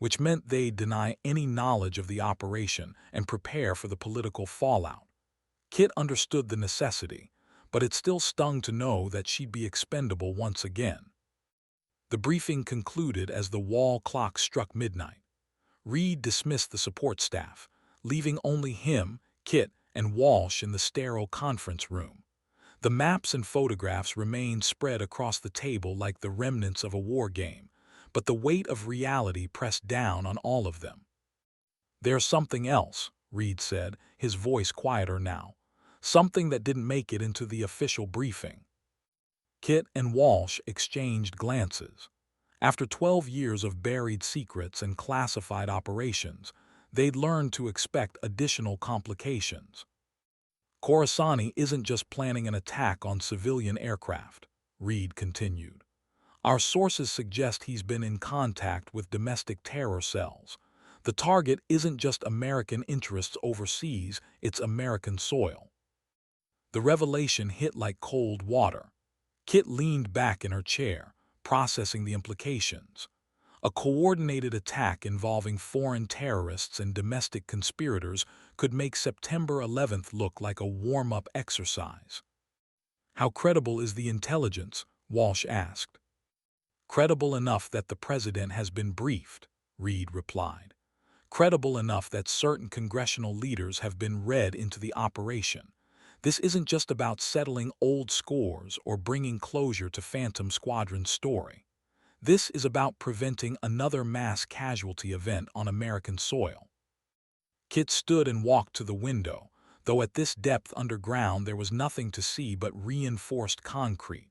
which meant they'd deny any knowledge of the operation and prepare for the political fallout. Kit understood the necessity, but it still stung to know that she'd be expendable once again. The briefing concluded as the wall clock struck midnight. Reed dismissed the support staff, leaving only him, Kit, and Walsh in the sterile conference room. The maps and photographs remained spread across the table like the remnants of a war game, but the weight of reality pressed down on all of them. "There's something else," Reed said, his voice quieter now. "Something that didn't make it into the official briefing." Kit and Walsh exchanged glances. After 12 years of buried secrets and classified operations, they'd learned to expect additional complications. "Khorassani isn't just planning an attack on civilian aircraft," Reed continued. "Our sources suggest he's been in contact with domestic terror cells. The target isn't just American interests overseas, it's American soil." The revelation hit like cold water. Kit leaned back in her chair, processing the implications. A coordinated attack involving foreign terrorists and domestic conspirators could make September 11th look like a warm-up exercise. "How credible is the intelligence?" Walsh asked. "Credible enough that the president has been briefed," Reed replied. "Credible enough that certain congressional leaders have been read into the operation. This isn't just about settling old scores or bringing closure to Phantom Squadron's story. This is about preventing another mass casualty event on American soil." Kit stood and walked to the window, though at this depth underground there was nothing to see but reinforced concrete.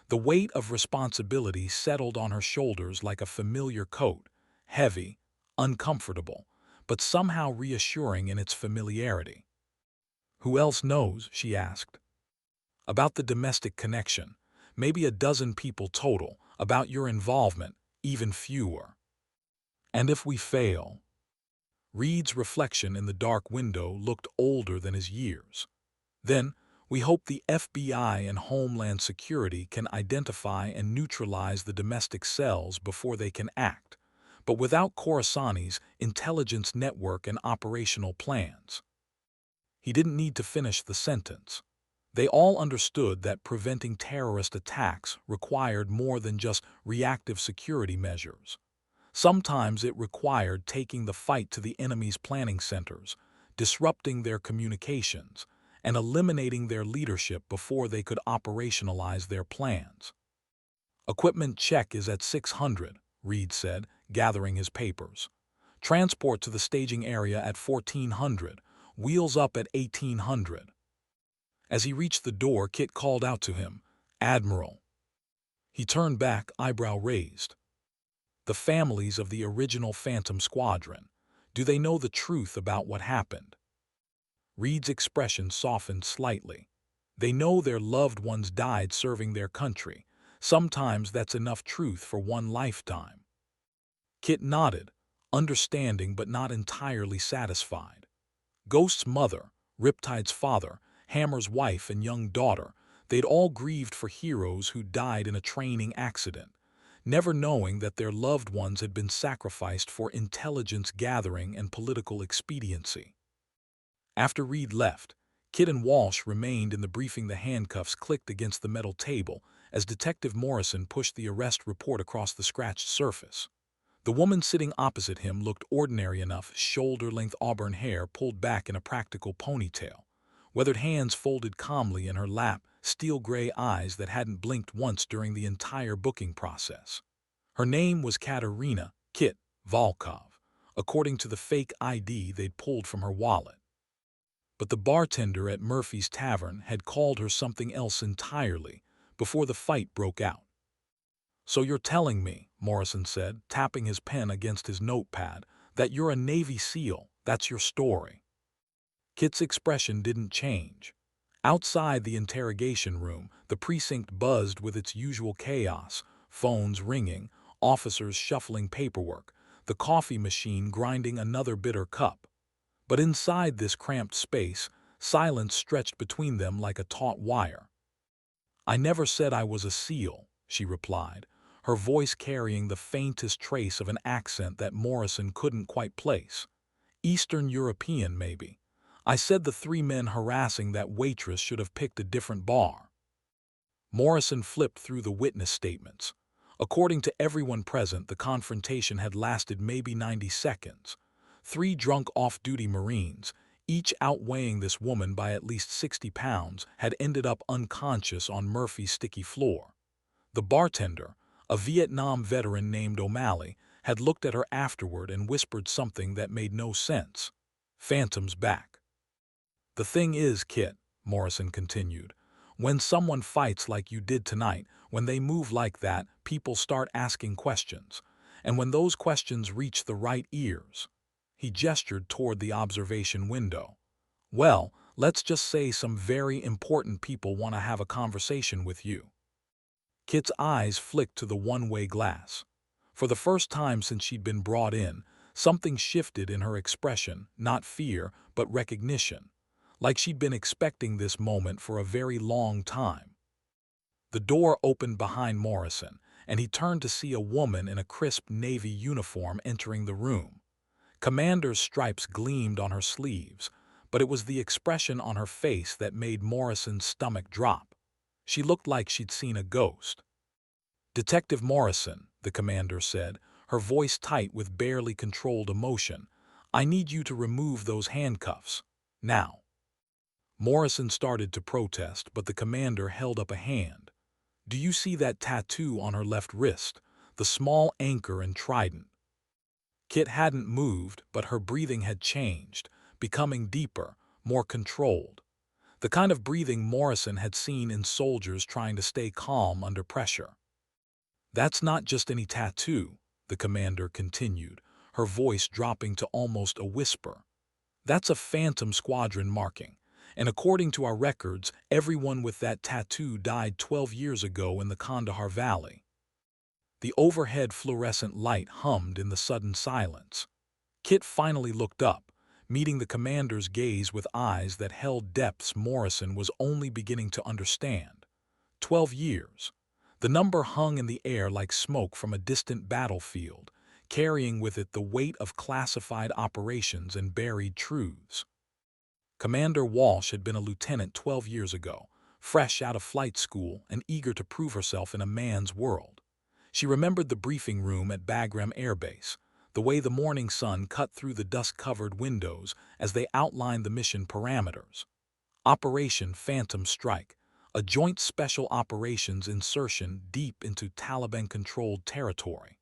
The weight of responsibility settled on her shoulders like a familiar coat, heavy, uncomfortable, but somehow reassuring in its familiarity. "Who else knows?" she asked. "About the domestic connection. Maybe a dozen people total. About your involvement, even fewer." "And if we fail?" Reed's reflection in the dark window looked older than his years. "Then, we hope the FBI and Homeland Security can identify and neutralize the domestic cells before they can act, but without Khorassani's intelligence network and operational plans." He didn't need to finish the sentence. They all understood that preventing terrorist attacks required more than just reactive security measures. Sometimes it required taking the fight to the enemy's planning centers, disrupting their communications, and eliminating their leadership before they could operationalize their plans. "Equipment check is at 600, Reed said, gathering his papers. "Transport to the staging area at 1400, wheels up at 1800. As he reached the door, Kit called out to him, "Admiral." He turned back, eyebrow raised. "The families of the original Phantom Squadron, do they know the truth about what happened?" Reed's expression softened slightly. "They know their loved ones died serving their country. Sometimes that's enough truth for one lifetime." Kit nodded, understanding but not entirely satisfied. Ghost's mother, Riptide's father, Hammer's wife and young daughter, they'd all grieved for heroes who died in a training accident, never knowing that their loved ones had been sacrificed for intelligence gathering and political expediency. After Reed left, Kit and Walsh remained in the briefing. The handcuffs clicked against the metal table as Detective Morrison pushed the arrest report across the scratched surface. The woman sitting opposite him looked ordinary enough, shoulder-length auburn hair pulled back in a practical ponytail, weathered hands folded calmly in her lap, steel-gray eyes that hadn't blinked once during the entire booking process. Her name was Katerina Kit Volkov, according to the fake ID they'd pulled from her wallet. But the bartender at Murphy's Tavern had called her something else entirely before the fight broke out. "So you're telling me," Morrison said, tapping his pen against his notepad, "that you're a Navy SEAL, that's your story?" Kit's expression didn't change. Outside the interrogation room, the precinct buzzed with its usual chaos, phones ringing, officers shuffling paperwork, the coffee machine grinding another bitter cup. But inside this cramped space, silence stretched between them like a taut wire. "I never said I was a SEAL," she replied, her voice carrying the faintest trace of an accent that Morrison couldn't quite place. Eastern European, maybe. I said the three men harassing that waitress should have picked a different bar. Morrison flipped through the witness statements. According to everyone present, the confrontation had lasted maybe 90 seconds. Three drunk off-duty Marines, each outweighing this woman by at least 60 pounds, had ended up unconscious on Murphy's sticky floor. The bartender, a Vietnam veteran named O'Malley, had looked at her afterward and whispered something that made no sense. "Phantom's back." "The thing is, Kit," Morrison continued, "when someone fights like you did tonight, when they move like that, people start asking questions. And when those questions reach the right ears—" He gestured toward the observation window. "Well, let's just say some very important people want to have a conversation with you." Kit's eyes flicked to the one-way glass. For the first time since she'd been brought in, something shifted in her expression, not fear, but recognition, like she'd been expecting this moment for a very long time. The door opened behind Morrison, and he turned to see a woman in a crisp Navy uniform entering the room. Commander's stripes gleamed on her sleeves, but it was the expression on her face that made Morrison's stomach drop. She looked like she'd seen a ghost. "Detective Morrison," the commander said, her voice tight with barely controlled emotion, "I need you to remove those handcuffs. Now." Morrison started to protest, but the commander held up a hand. "Do you see that tattoo on her left wrist, the small anchor and trident?" Kit hadn't moved, but her breathing had changed, becoming deeper, more controlled. The kind of breathing Morrison had seen in soldiers trying to stay calm under pressure. "That's not just any tattoo," the commander continued, her voice dropping to almost a whisper. "That's a Phantom Squadron marking, and according to our records, everyone with that tattoo died 12 years ago in the Kandahar Valley." The overhead fluorescent light hummed in the sudden silence. Kit finally looked up, meeting the commander's gaze with eyes that held depths Morrison was only beginning to understand. 12 years. The number hung in the air like smoke from a distant battlefield, carrying with it the weight of classified operations and buried truths. Commander Walsh had been a lieutenant 12 years ago, fresh out of flight school and eager to prove herself in a man's world. She remembered the briefing room at Bagram Air Base, the way the morning sun cut through the dust-covered windows as they outlined the mission parameters. Operation Phantom Strike, a joint special operations insertion deep into Taliban-controlled territory.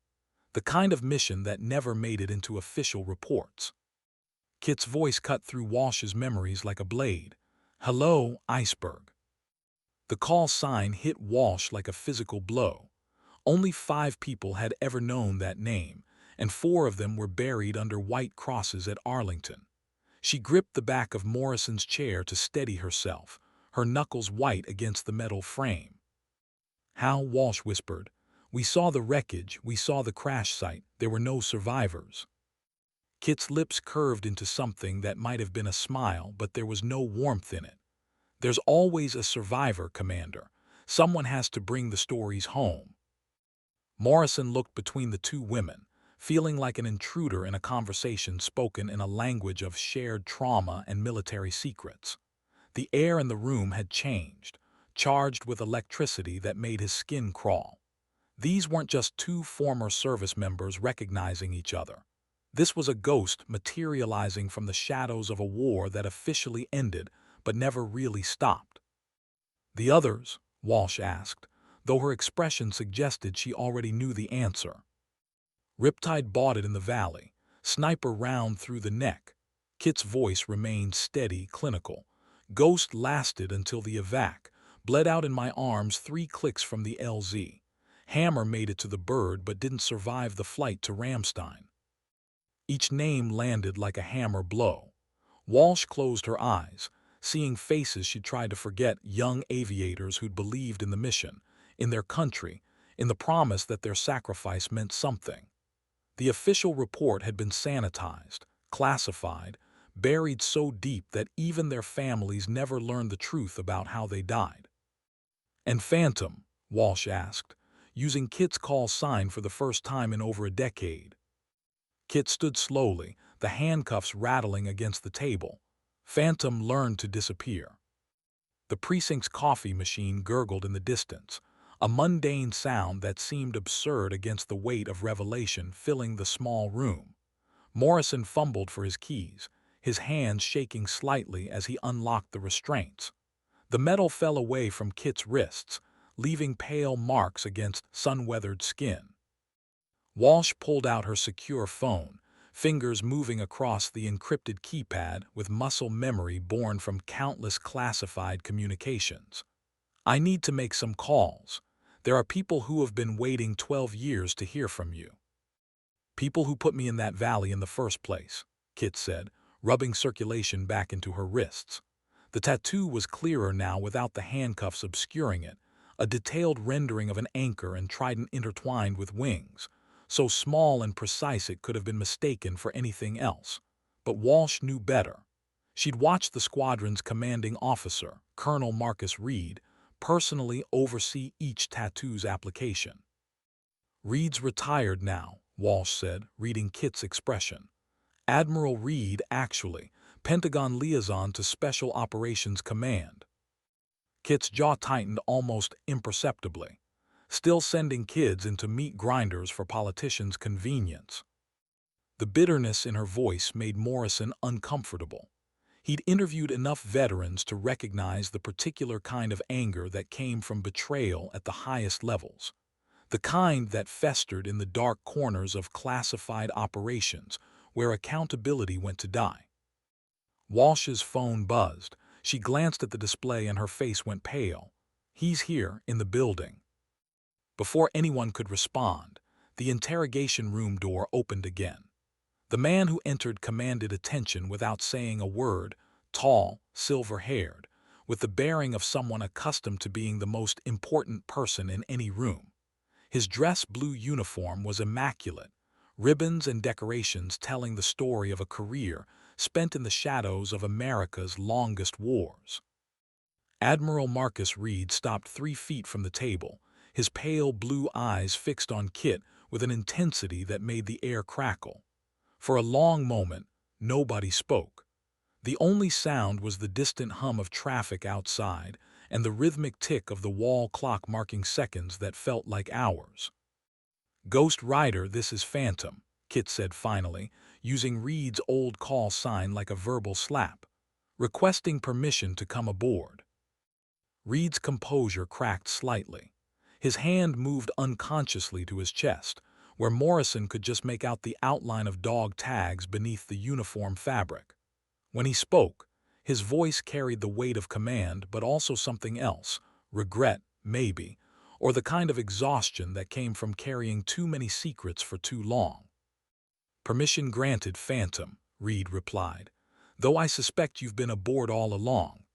The kind of mission that never made it into official reports. Kit's voice cut through Walsh's memories like a blade. "Hello, Iceberg." The call sign hit Walsh like a physical blow. Only 5 people had ever known that name, and 4 of them were buried under white crosses at Arlington. She gripped the back of Morrison's chair to steady herself, her knuckles white against the metal frame. "How?" Walsh whispered. "We saw the wreckage, we saw the crash site, there were no survivors." Kit's lips curved into something that might have been a smile, but there was no warmth in it. "There's always a survivor, Commander. Someone has to bring the stories home." Morrison looked between the two women, feeling like an intruder in a conversation spoken in a language of shared trauma and military secrets. The air in the room had changed, charged with electricity that made his skin crawl. These weren't just 2 former service members recognizing each other. This was a ghost materializing from the shadows of a war that officially ended but never really stopped. "The others?" Walsh asked, though her expression suggested she already knew the answer. "Riptide bought it in the valley, sniper round through the neck." Kit's voice remained steady, clinical. "Ghost lasted until the evac, bled out in my arms 3 clicks from the LZ. Hammer made it to the bird but didn't survive the flight to Ramstein." Each name landed like a hammer blow. Walsh closed her eyes, seeing faces she tried to forget, young aviators who'd believed in the mission, in their country, in the promise that their sacrifice meant something. The official report had been sanitized, classified, buried so deep that even their families never learned the truth about how they died. "And Phantom?" Walsh asked. using Kit's call sign for the first time in over a decade. Kit stood slowly, the handcuffs rattling against the table. Phantom learned to disappear. The precinct's coffee machine gurgled in the distance, a mundane sound that seemed absurd against the weight of revelation filling the small room. Morrison fumbled for his keys, his hands shaking slightly as he unlocked the restraints. The metal fell away from Kit's wrists, leaving pale marks against sun-weathered skin. Walsh pulled out her secure phone, fingers moving across the encrypted keypad with muscle memory born from countless classified communications. "I need to make some calls. There are people who have been waiting 12 years to hear from you." "People who put me in that valley in the first place," Kit said, rubbing circulation back into her wrists. The tattoo was clearer now without the handcuffs obscuring it, a detailed rendering of an anchor and trident intertwined with wings, so small and precise it could have been mistaken for anything else. But Walsh knew better. She'd watched the squadron's commanding officer, Colonel Marcus Reed, personally oversee each tattoo's application. "Reed's retired now," Walsh said, reading Kit's expression. "Admiral Reed, actually, Pentagon liaison to Special Operations Command." Kit's jaw tightened almost imperceptibly. Still sending kids into meat grinders for politicians' convenience. The bitterness in her voice made Morrison uncomfortable. He'd interviewed enough veterans to recognize the particular kind of anger that came from betrayal at the highest levels. The kind that festered in the dark corners of classified operations where accountability went to die. Walsh's phone buzzed. She glanced at the display and her face went pale. "He's here, in the building." Before anyone could respond, the interrogation room door opened again. The man who entered commanded attention without saying a word, tall, silver-haired, with the bearing of someone accustomed to being the most important person in any room. His dress blue uniform was immaculate, ribbons and decorations telling the story of a career spent in the shadows of America's longest wars. Admiral Marcus Reed stopped 3 feet from the table, his pale blue eyes fixed on Kit with an intensity that made the air crackle. For a long moment, nobody spoke. The only sound was the distant hum of traffic outside and the rhythmic tick of the wall clock marking seconds that felt like hours. "Ghost Rider, this is Phantom," Kit said finally, using Reed's old call sign like a verbal slap. "Requesting permission to come aboard." Reed's composure cracked slightly. His hand moved unconsciously to his chest, where Morrison could just make out the outline of dog tags beneath the uniform fabric. When he spoke, his voice carried the weight of command but also something else, regret, maybe, or the kind of exhaustion that came from carrying too many secrets for too long. "Permission granted, Phantom," Reed replied, "though I suspect you've been aboard all along."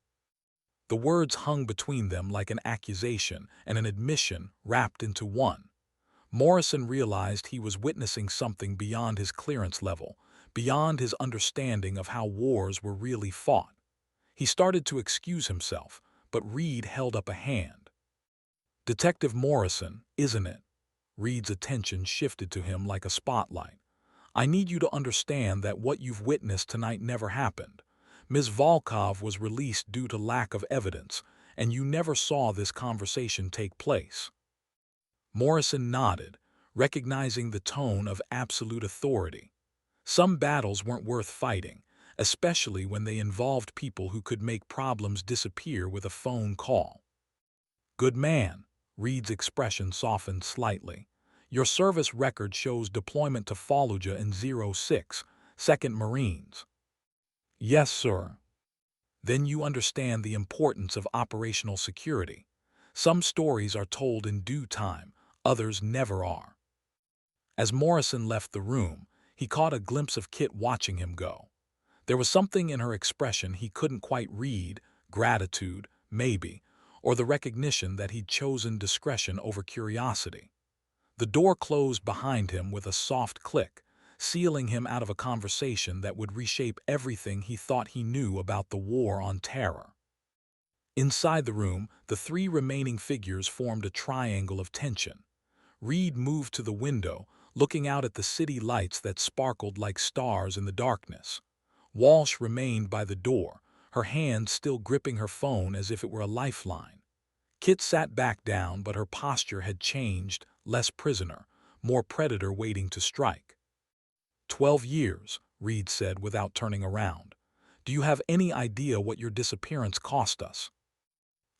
The words hung between them like an accusation and an admission wrapped into one. Morrison realized he was witnessing something beyond his clearance level, beyond his understanding of how wars were really fought. He started to excuse himself, but Reed held up a hand. "Detective Morrison, isn't it?" Reed's attention shifted to him like a spotlight. "I need you to understand that what you've witnessed tonight never happened. Ms. Volkov was released due to lack of evidence, and you never saw this conversation take place." Morrison nodded, recognizing the tone of absolute authority. Some battles weren't worth fighting, especially when they involved people who could make problems disappear with a phone call. "Good man," Reed's expression softened slightly. "Your service record shows deployment to Fallujah in 06, 2nd Marines." "Yes, sir." "Then you understand the importance of operational security. Some stories are told in due time, others never are." As Morrison left the room, he caught a glimpse of Kit watching him go. There was something in her expression he couldn't quite read, gratitude, maybe, or the recognition that he'd chosen discretion over curiosity. The door closed behind him with a soft click, sealing him out of a conversation that would reshape everything he thought he knew about the war on terror. Inside the room, the 3 remaining figures formed a triangle of tension. Reed moved to the window, looking out at the city lights that sparkled like stars in the darkness. Walsh remained by the door, her hand still gripping her phone as if it were a lifeline. Kit sat back down, but her posture had changed, less prisoner, more predator waiting to strike. 12 years, Reed said without turning around. Do you have any idea what your disappearance cost us?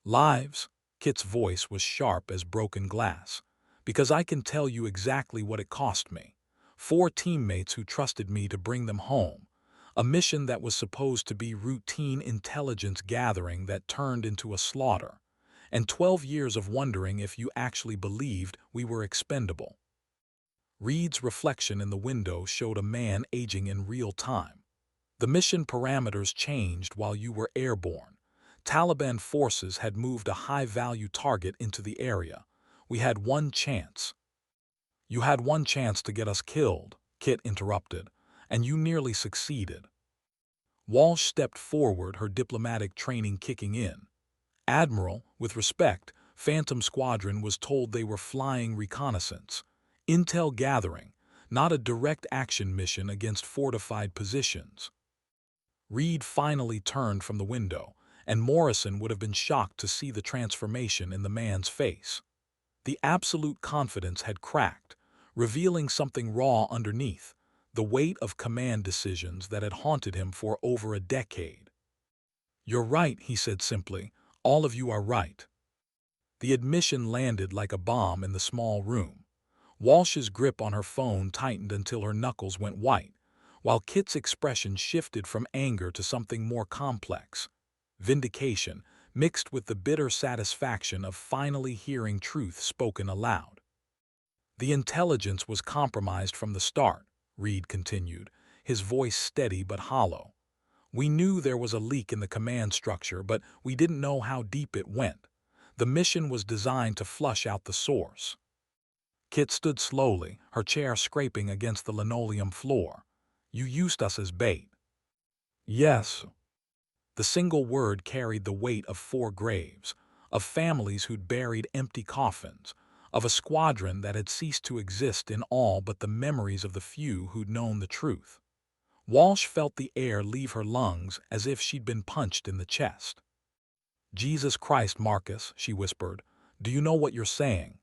Lives, Kit's voice was sharp as broken glass. Because I can tell you exactly what it cost me. 4 teammates who trusted me to bring them home. A mission that was supposed to be routine intelligence gathering that turned into a slaughter. And 12 years of wondering if you actually believed we were expendable. Reed's reflection in the window showed a man aging in real time. The mission parameters changed while you were airborne. Taliban forces had moved a high-value target into the area. We had one chance. You had one chance to get us killed, Kit interrupted, and you nearly succeeded. Walsh stepped forward, her diplomatic training kicking in. Admiral, with respect, Phantom Squadron was told they were flying reconnaissance. Intel gathering, not a direct action mission against fortified positions. Reed finally turned from the window, and Morrison would have been shocked to see the transformation in the man's face. The absolute confidence had cracked, revealing something raw underneath, the weight of command decisions that had haunted him for over a decade. You're right, he said simply. All of you are right. The admission landed like a bomb in the small room. Walsh's grip on her phone tightened until her knuckles went white, while Kit's expression shifted from anger to something more complex. Vindication, mixed with the bitter satisfaction of finally hearing truth spoken aloud. The intelligence was compromised from the start, Reed continued, his voice steady but hollow. We knew there was a leak in the command structure, but we didn't know how deep it went. The mission was designed to flush out the source. Kit stood slowly, her chair scraping against the linoleum floor. You used us as bait. Yes. The single word carried the weight of 4 graves, of families who'd buried empty coffins, of a squadron that had ceased to exist in all but the memories of the few who'd known the truth. Walsh felt the air leave her lungs as if she'd been punched in the chest. Jesus Christ, Marcus, she whispered, do you know what you're saying?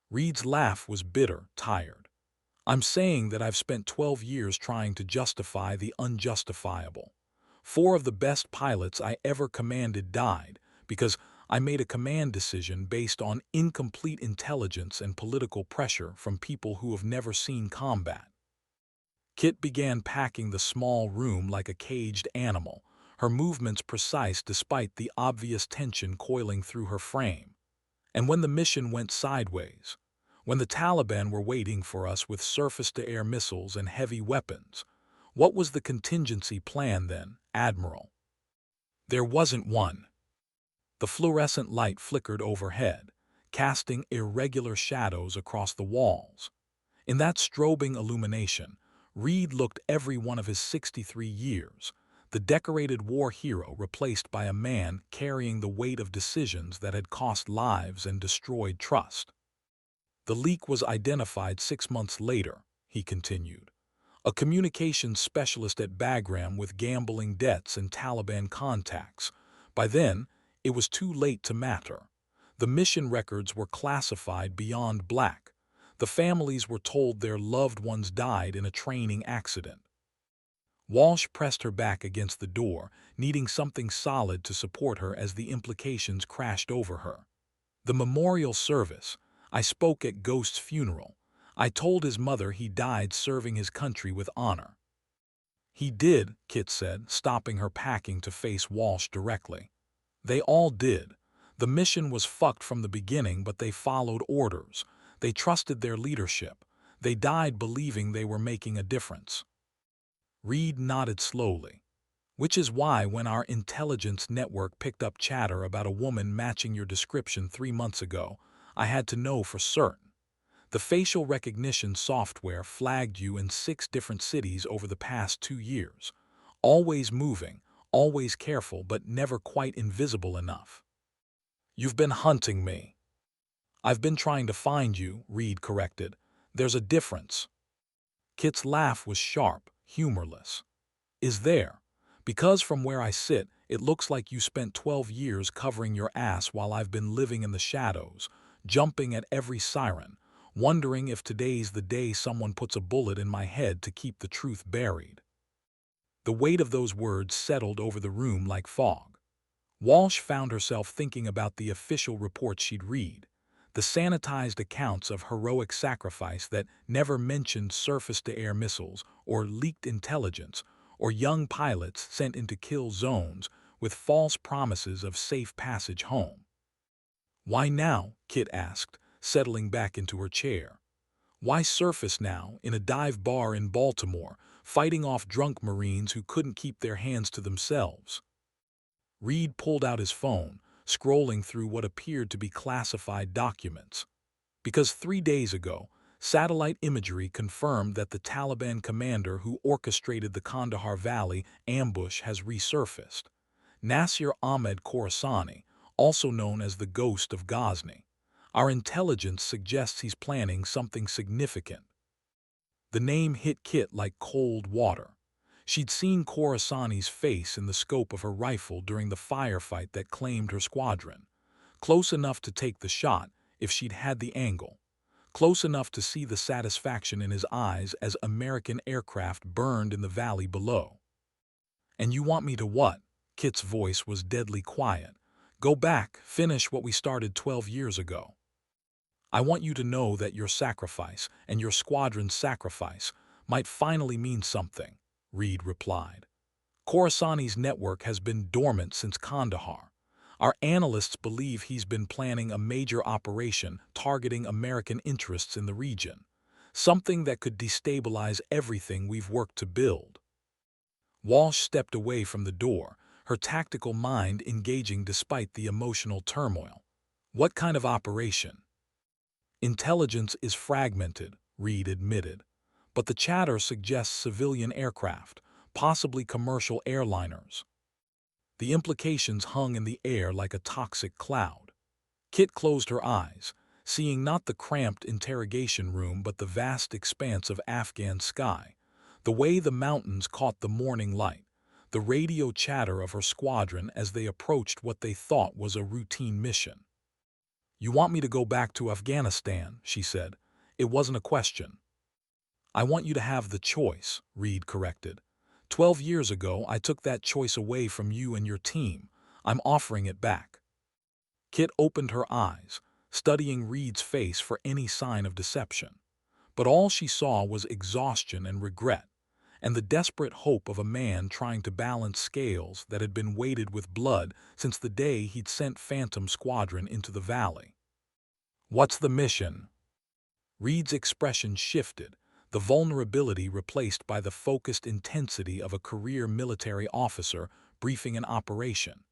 Reed's laugh was bitter, tired. I'm saying that I've spent 12 years trying to justify the unjustifiable. 4 of the best pilots I ever commanded died because I made a command decision based on incomplete intelligence and political pressure from people who have never seen combat. Kit began packing the small room like a caged animal, her movements precise despite the obvious tension coiling through her frame. And when the mission went sideways, when the Taliban were waiting for us with surface-to-air missiles and heavy weapons, what was the contingency plan then, Admiral? There wasn't one. The fluorescent light flickered overhead, casting irregular shadows across the walls. In that strobing illumination, Reed looked every one of his 63 years, the decorated war hero replaced by a man carrying the weight of decisions that had cost lives and destroyed trust. The leak was identified 6 months later, he continued. A communications specialist at Bagram with gambling debts and Taliban contacts. By then, it was too late to matter. The mission records were classified beyond black. The families were told their loved ones died in a training accident. Walsh pressed her back against the door, needing something solid to support her as the implications crashed over her. The memorial service. I spoke at Ghost's funeral. I told his mother he died serving his country with honor. He did, Kit said, stopping her packing to face Walsh directly. They all did. The mission was fucked from the beginning, but they followed orders. They trusted their leadership. They died believing they were making a difference. Reed nodded slowly. Which is why when our intelligence network picked up chatter about a woman matching your description 3 months ago, I had to know for certain. The facial recognition software flagged you in 6 different cities over the past 2 years. Always moving, always careful, but never quite invisible enough. You've been hunting me. "I've been trying to find you," Reed corrected. "There's a difference." Kit's laugh was sharp, humorless. "Is there? Because from where I sit, it looks like you spent 12 years covering your ass while I've been living in the shadows, jumping at every siren, wondering if today's the day someone puts a bullet in my head to keep the truth buried." The weight of those words settled over the room like fog. Walsh found herself thinking about the official reports she'd read, the sanitized accounts of heroic sacrifice that never mentioned surface-to-air missiles or leaked intelligence or young pilots sent into kill zones with false promises of safe passage home. "Why now?" Kit asked, settling back into her chair. "Why surface now, in a dive bar in Baltimore, fighting off drunk Marines who couldn't keep their hands to themselves?" Reed pulled out his phone, scrolling through what appeared to be classified documents. Because 3 days ago, satellite imagery confirmed that the Taliban commander who orchestrated the Kandahar Valley ambush has resurfaced. Nasir Ahmed Khorasani, also known as the Ghost of Ghazni. Our intelligence suggests he's planning something significant. The name hit Kit like cold water. She'd seen Khorasani's face in the scope of her rifle during the firefight that claimed her squadron. Close enough to take the shot if she'd had the angle. Close enough to see the satisfaction in his eyes as American aircraft burned in the valley below. "And you want me to what?" Kit's voice was deadly quiet. "Go back, finish what we started 12 years ago." "I want you to know that your sacrifice, and your squadron's sacrifice, might finally mean something," Reed replied. "Khorasani's network has been dormant since Kandahar. Our analysts believe he's been planning a major operation targeting American interests in the region, something that could destabilize everything we've worked to build." Walsh stepped away from the door, her tactical mind engaging despite the emotional turmoil. "What kind of operation?" "Intelligence is fragmented," Reed admitted, "but the chatter suggests civilian aircraft, possibly commercial airliners." The implications hung in the air like a toxic cloud. Kit closed her eyes, seeing not the cramped interrogation room but the vast expanse of Afghan sky, the way the mountains caught the morning light, the radio chatter of her squadron as they approached what they thought was a routine mission. "You want me to go back to Afghanistan," she said. "It wasn't a question." "I want you to have the choice," Reed corrected. 12 years ago, I took that choice away from you and your team. I'm offering it back." Kit opened her eyes, studying Reed's face for any sign of deception. But all she saw was exhaustion and regret, and the desperate hope of a man trying to balance scales that had been weighted with blood since the day he'd sent Phantom Squadron into the valley. "What's the mission?" Reed's expression shifted, the vulnerability replaced by the focused intensity of a career military officer briefing an operation.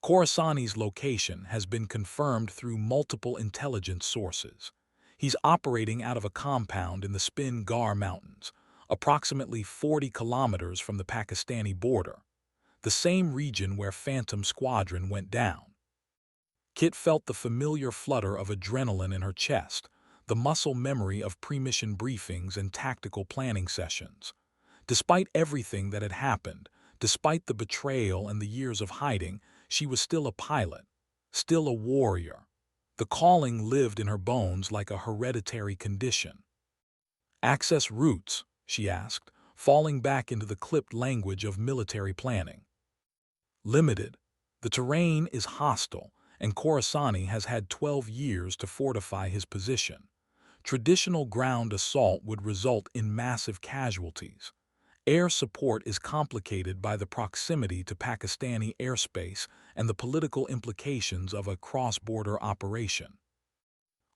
"Khorasani's location has been confirmed through multiple intelligence sources. He's operating out of a compound in the Spin Gar Mountains, approximately 40 kilometers from the Pakistani border, the same region where Phantom Squadron went down." Kit felt the familiar flutter of adrenaline in her chest, the muscle memory of pre-mission briefings and tactical planning sessions. Despite everything that had happened, despite the betrayal and the years of hiding, she was still a pilot, still a warrior. The calling lived in her bones like a hereditary condition. "Access routes?" she asked, falling back into the clipped language of military planning. "Limited. The terrain is hostile, and Khorasani has had 12 years to fortify his position. Traditional ground assault would result in massive casualties. Air support is complicated by the proximity to Pakistani airspace and the political implications of a cross-border operation."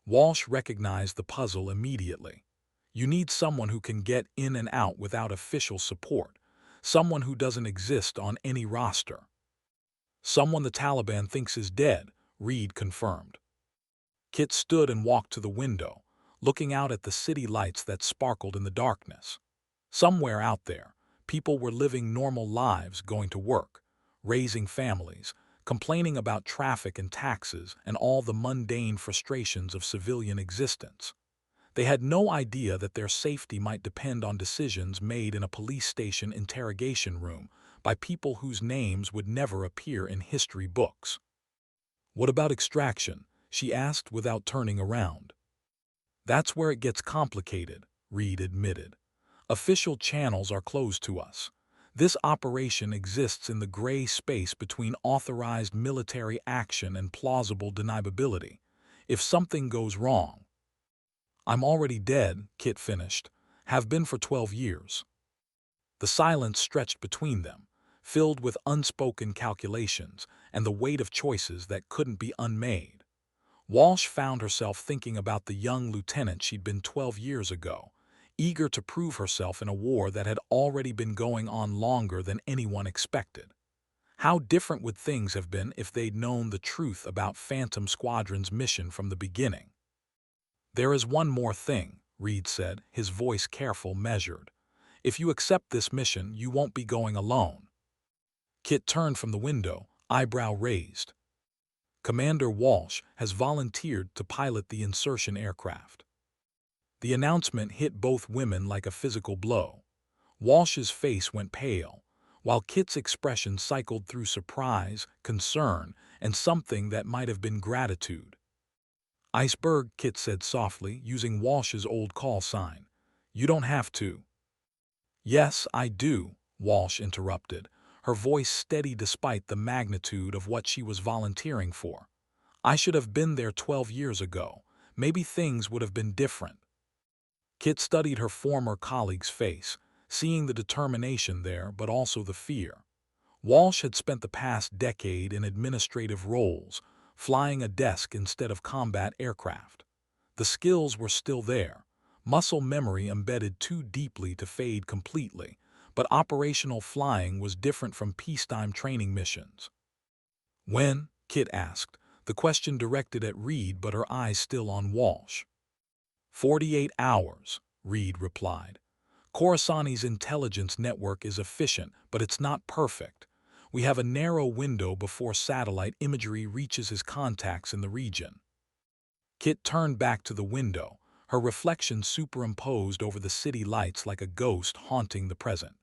Walsh recognized the puzzle immediately. You need someone who can get in and out without official support, someone who doesn't exist on any roster. "Someone the Taliban thinks is dead," Reed confirmed. Kit stood and walked to the window, looking out at the city lights that sparkled in the darkness. Somewhere out there, people were living normal lives, going to work, raising families, complaining about traffic and taxes and all the mundane frustrations of civilian existence. They had no idea that their safety might depend on decisions made in a police station interrogation room by people whose names would never appear in history books. "What about extraction?" she asked without turning around. "That's where it gets complicated," Reed admitted. "Official channels are closed to us. This operation exists in the gray space between authorized military action and plausible deniability. If something goes wrong—" "I'm already dead," Kit finished. "Have been for 12 years. The silence stretched between them, filled with unspoken calculations and the weight of choices that couldn't be unmade. Walsh found herself thinking about the young lieutenant she'd been 12 years ago, eager to prove herself in a war that had already been going on longer than anyone expected. How different would things have been if they'd known the truth about Phantom Squadron's mission from the beginning? "There is one more thing," Reed said, his voice careful, measured. "If you accept this mission, you won't be going alone." Kit turned from the window, eyebrow raised. "Commander Walsh has volunteered to pilot the insertion aircraft." The announcement hit both women like a physical blow. Walsh's face went pale, while Kit's expression cycled through surprise, concern, and something that might have been gratitude. "Iceberg," Kit said softly, using Walsh's old call sign. "You don't have to." "Yes, I do," Walsh interrupted, her voice steady despite the magnitude of what she was volunteering for. "I should have been there 12 years ago. Maybe things would have been different." Kit studied her former colleague's face, seeing the determination there but also the fear. Walsh had spent the past decade in administrative roles, flying a desk instead of combat aircraft. The skills were still there, muscle memory embedded too deeply to fade completely, but operational flying was different from peacetime training missions. "When?" Kit asked, the question directed at Reed but her eyes still on Walsh. 48 hours, Reed replied. "Khorassani's intelligence network is efficient, but it's not perfect. We have a narrow window before satellite imagery reaches his contacts in the region." Kit turned back to the window, her reflection superimposed over the city lights like a ghost haunting the present.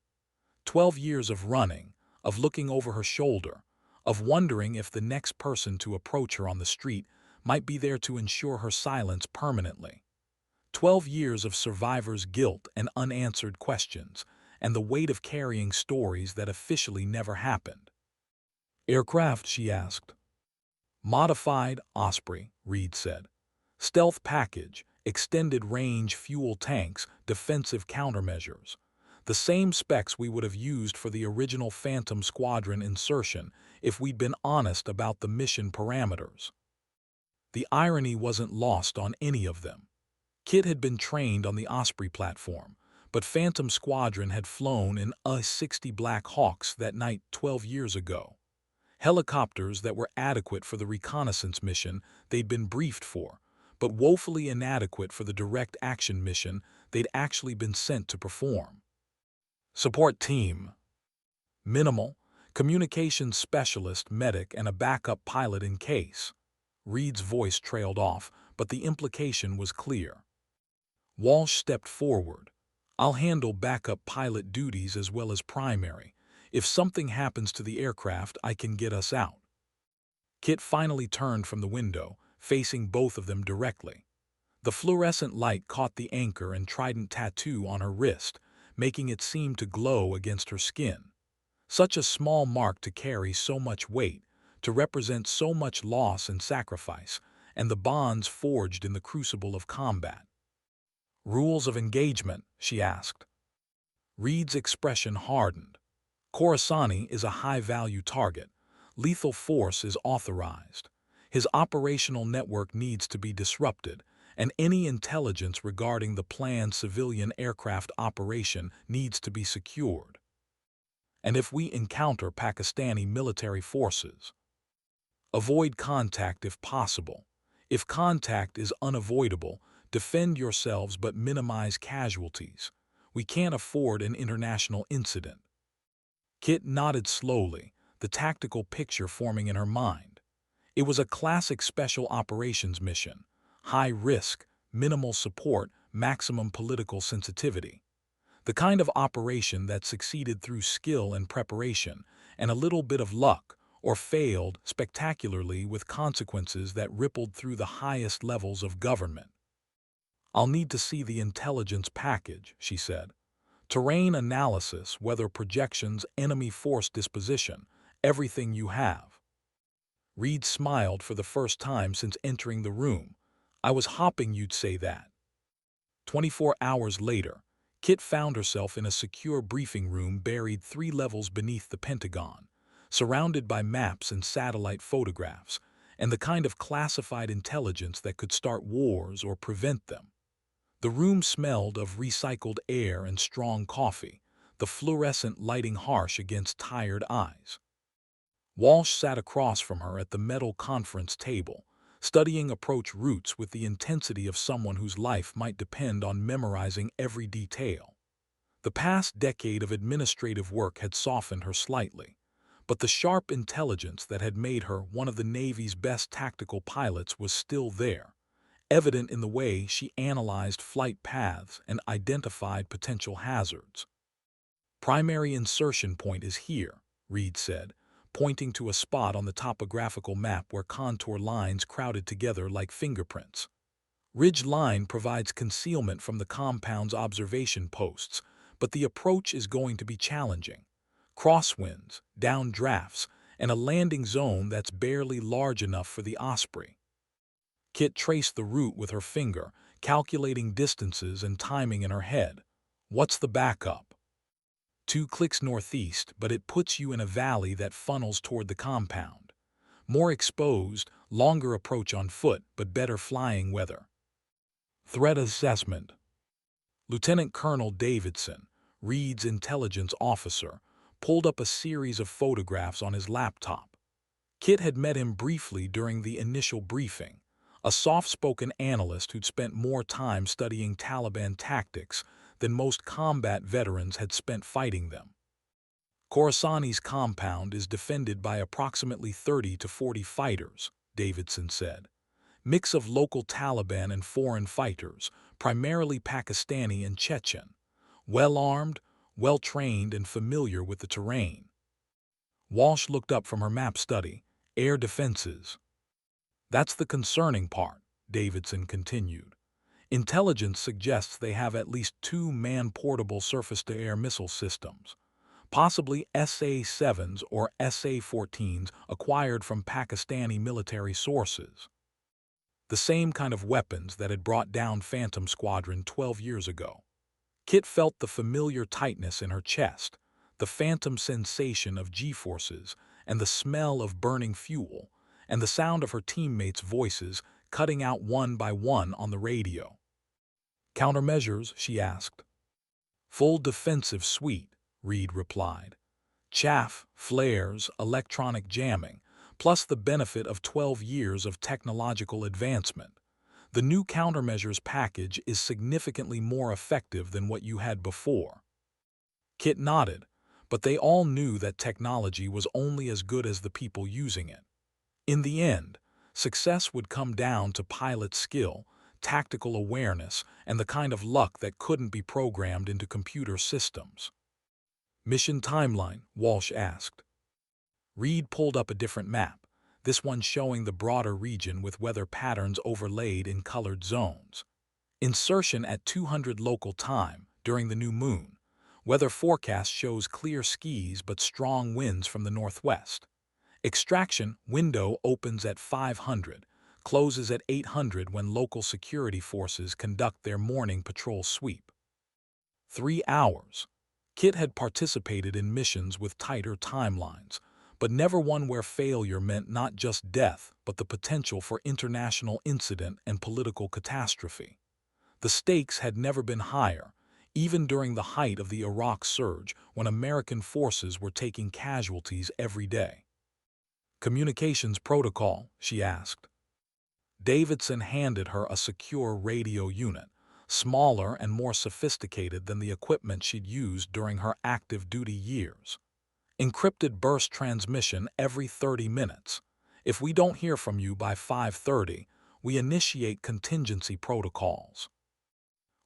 12 years of running, of looking over her shoulder, of wondering if the next person to approach her on the street might be there to ensure her silence permanently. 12 years of survivor's guilt and unanswered questions, and the weight of carrying stories that officially never happened. "Aircraft?" she asked. "Modified Osprey," Reed said. "Stealth package, extended range fuel tanks, defensive countermeasures. The same specs we would have used for the original Phantom Squadron insertion if we'd been honest about the mission parameters." The irony wasn't lost on any of them. Kit had been trained on the Osprey platform, but Phantom Squadron had flown in A-60 Black Hawks that night 12 years ago. Helicopters that were adequate for the reconnaissance mission they'd been briefed for, but woefully inadequate for the direct action mission they'd actually been sent to perform. "Support team." "Minimal. Communications specialist, medic, and a backup pilot in case." Reed's voice trailed off, but the implication was clear. Walsh stepped forward. "I'll handle backup pilot duties as well as primary. If something happens to the aircraft, I can get us out." Kit finally turned from the window, facing both of them directly. The fluorescent light caught the anchor and trident tattoo on her wrist, making it seem to glow against her skin. Such a small mark to carry so much weight, to represent so much loss and sacrifice, and the bonds forged in the crucible of combat. "Rules of engagement?" she asked. Reed's expression hardened. "Khorassani is a high-value target. Lethal force is authorized. His operational network needs to be disrupted, and any intelligence regarding the planned civilian aircraft operation needs to be secured. And if we encounter Pakistani military forces, avoid contact if possible. If contact is unavoidable, defend yourselves but minimize casualties. We can't afford an international incident." Kit nodded slowly, the tactical picture forming in her mind. It was a classic special operations mission: high risk, minimal support, maximum political sensitivity. The kind of operation that succeeded through skill and preparation and a little bit of luck, or failed spectacularly with consequences that rippled through the highest levels of government. "I'll need to see the intelligence package," she said. "Terrain analysis, weather projections, enemy force disposition, everything you have." Reed smiled for the first time since entering the room. "I was hoping you'd say that." 24 hours later, Kit found herself in a secure briefing room buried 3 levels beneath the Pentagon, surrounded by maps and satellite photographs, and the kind of classified intelligence that could start wars or prevent them. The room smelled of recycled air and strong coffee, the fluorescent lighting harsh against tired eyes. Walsh sat across from her at the metal conference table, studying approach routes with the intensity of someone whose life might depend on memorizing every detail. The past decade of administrative work had softened her slightly, but the sharp intelligence that had made her one of the Navy's best tactical pilots was still there, evident in the way she analyzed flight paths and identified potential hazards. "Primary insertion point is here," Reed said, pointing to a spot on the topographical map where contour lines crowded together like fingerprints. "Ridge line provides concealment from the compound's observation posts, but the approach is going to be challenging. Crosswinds, downdrafts, and a landing zone that's barely large enough for the Osprey." Kit traced the route with her finger, calculating distances and timing in her head. "What's the backup?" 2 clicks northeast, but it puts you in a valley that funnels toward the compound. More exposed, longer approach on foot, but better flying weather. Threat assessment. Lieutenant Colonel Davidson, Reed's intelligence officer, pulled up a series of photographs on his laptop. Kit had met him briefly during the initial briefing, a soft-spoken analyst who'd spent more time studying Taliban tactics than most combat veterans had spent fighting them. "Khorasan's compound is defended by approximately 30 to 40 fighters," Davidson said. "Mix of local Taliban and foreign fighters, primarily Pakistani and Chechen. Well-armed, well-trained, and familiar with the terrain." Walsh looked up from her map study. "Air defenses." "That's the concerning part," Davidson continued. "Intelligence suggests they have at least 2 man-portable surface-to-air missile systems, possibly SA-7s or SA-14s acquired from Pakistani military sources. The same kind of weapons that had brought down Phantom Squadron 12 years ago." Kit felt the familiar tightness in her chest, the phantom sensation of G-forces, and the smell of burning fuel, and the sound of her teammates' voices cutting out one by one on the radio. "Countermeasures?" she asked. "Full defensive suite," Reed replied. "Chaff, flares, electronic jamming, plus the benefit of 12 years of technological advancement. The new countermeasures package is significantly more effective than what you had before." Kit nodded, but they all knew that technology was only as good as the people using it. In the end, success would come down to pilot skill, tactical awareness, and the kind of luck that couldn't be programmed into computer systems. "Mission timeline?" Walsh asked. Reed pulled up a different map, this one showing the broader region with weather patterns overlaid in colored zones. "Insertion at 200 local time, during the new moon. Weather forecast shows clear skies but strong winds from the northwest. Extraction window opens at 500, closes at 800 when local security forces conduct their morning patrol sweep." 3 hours. Kit had participated in missions with tighter timelines, but never one where failure meant not just death but the potential for international incident and political catastrophe. The stakes had never been higher, even during the height of the Iraq surge when American forces were taking casualties every day. "Communications protocol?" she asked. Davidson handed her a secure radio unit, smaller and more sophisticated than the equipment she'd used during her active duty years. Encrypted burst transmission every 30 minutes. If we don't hear from you by 5:30, we initiate contingency protocols,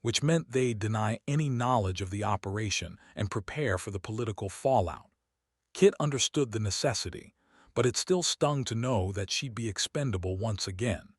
which meant they'd deny any knowledge of the operation and prepare for the political fallout. Kit understood the necessity, but it still stung to know that she'd be expendable once again.